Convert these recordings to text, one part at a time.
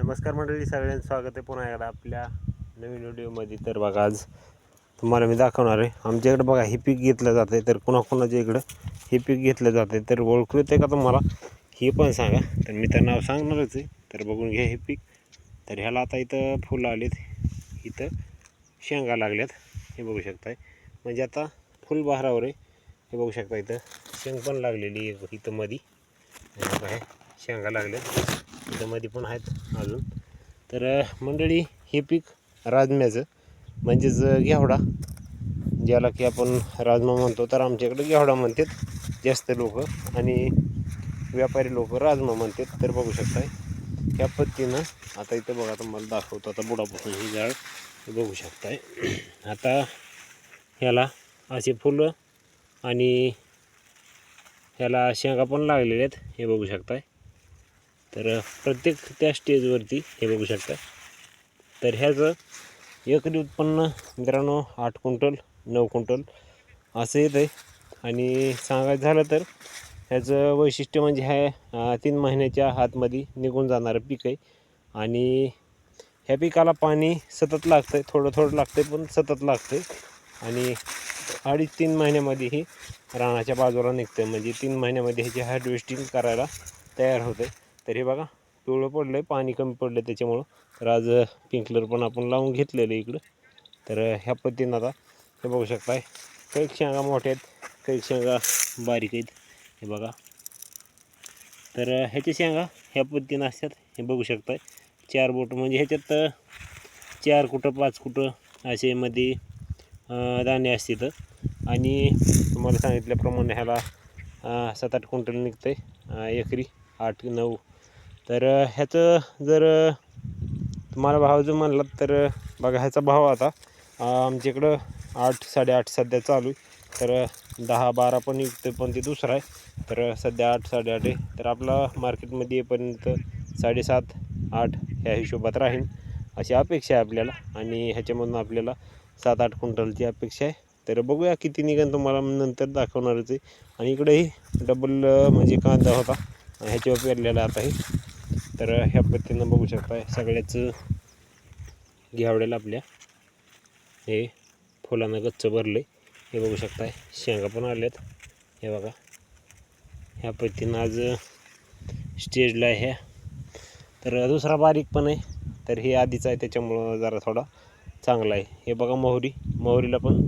नमस्कार मंडळी, सगळ्यांचं स्वागत आहे पुन्हा एकदा आपल्या नवीन व्हिडिओमध्ये. तर बघा, आज तुम्हाला मी दाखवणार आहे आमच्याकडे बघा हे पीक घेतलं जातं आहे. तर कोणाकोणाच्या इकडं हे पीक घेतलं जातं आहे, तर ओळखू येते का तुम्हाला हे पण सांगा. तर मी तर नाव सांगणारच आहे, तर बघून घ्या हे पीक. तर ह्याला आता इथं फुलं आलेत, इथं शेंगा लागल्यात, हे बघू शकताय. म्हणजे आता फुल बहरावर आहे, हे बघू शकता. इथं शेंग पण लागलेली आहे इथं मध्ये, हे शेंगा लागल्यात इथं मध्ये पण आहेत अजून. तर मंडळी, हे पीक राजम्याचं म्हणजेच घेवडा, ज्याला की आपण राजमा म्हणतो. तर आमच्याकडे घेवडा म्हणतात जास्त लोक, आणि व्यापारी लोक राजमा म्हणतात. तर बघू शकताय ह्या पद्धतीनं आता इथं बघा, तुम्हाला दाखवतो आता बुडापासून ही झाड बघू शकताय. आता ह्याला असे फुलं आणि ह्याला शेंगा पण लागलेल्या आहेत, हे बघू शकताय. तर प्रत्येक त्या स्टेजवरती हे बघू शकता. तर ह्याचं एकरी उत्पन्न मित्रांनो 8 क्विंटल 9 क्विंटल असं येतं आहे. आणि सांगायचं झालं तर ह्याचं वैशिष्ट्य म्हणजे ह्या 3 महिन्याच्या आतमध्ये निघून जाणारं पीक आहे. आणि ह्या पिकाला पाणी सतत लागतं आहे, थोडं थोडं लागतं आहे पण सतत लागतं आहे. आणि 2.5-3 महिन्यामध्ये ही रानाच्या बाजूला निघतं आहे, म्हणजे 3 महिन्यामध्ये ह्याची हार्वेस्टिंग करायला तयार होतं आहे. तर हे बघा, पिवळं पडलं आहे, पाणी कमी पडलं त्याच्यामुळं. तर आज स्प्रिंकलर पण आपण लावून घेतलेलं आहे इकडं. तर ह्या पद्धतीनं आता हे बघू शकताय, काही शेंगा मोठ्या आहेत, काही शेंगा बारीक आहेत, हे बघा. तर ह्याच्या शेंगा ह्या पद्धतीनं असतात, हे बघू शकताय. 4 बोट म्हणजे ह्याच्यात 4 कुठं 5 कुठं असे मध्ये दाणे असतात. आणि तुम्हाला सांगितल्याप्रमाणे ह्याला 7-8 क्विंटल निघतं आहे एकरी, 8-9. तर ह्याचं जर तुम्हाला भाव जर म्हणला तर बघा, ह्याचा भाव आता आमच्याकडं 8-8.5 सध्या चालू आहे. तर 10-12 पण विकतं, पण ते दुसरं आहे. तर सध्या 8-8.5 आहे. तर आपला मार्केटमध्ये येईपर्यंत 7.5-8 ह्या हिशोबात राहील अशी अपेक्षा आहे आपल्याला. आणि ह्याच्यामधून आपल्याला 7-8 क्विंटलची अपेक्षा आहे. तर बघूया किती निघेल, तुम्हाला नंतर दाखवणारच आहे. आणि इकडेही डबल म्हणजे कांदा होता, ह्याच्यावर पेरलेला आता हे. तर ह्या पद्धतीनं बघू शकता सगळ्याच घेवड्याला आपल्या हे फुलानं गच्च भरले, हे बघू शकताय. शेंगा पण आल्यात, हे बघा. ह्या पद्धतीनं आज स्टेजला आहे ह्या. तर दुसरा बारीक पण आहे, तर हे आधीचा आहे त्याच्यामुळं जरा थोडा चांगला आहे. हे बघा, मोहरीला पण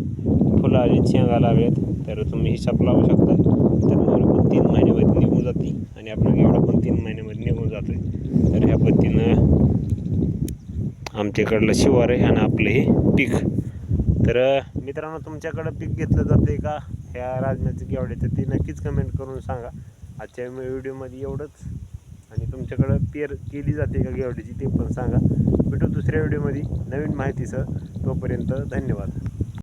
फुलं आलीत, शेंगा लागल्यात. तर तुम्ही हिसाब लावू शकता. तर मोहरी पण 3 महिन्यामध्ये निघून जाते, आणि आपला घेवडा पण 3 महिन्यामध्ये निघून जातो आहे. तर ह्या पद्धतीनं आमच्याकडलं शिवार आहे आणि आपलं हे पीक. तर मित्रांनो, तुमच्याकडं पीक घेतलं जातं आहे का ह्या राजम्याचं घेवड्याचं, ते नक्कीच कमेंट करून सांगा. आजच्या व्हिडिओमध्ये एवढंच. आणि तुमच्याकडं पेर केली जाते का घेवड्याची ते पण सांगा. भेटू दुसऱ्या व्हिडिओमध्ये नवीन माहितीसह. तोपर्यंत धन्यवाद.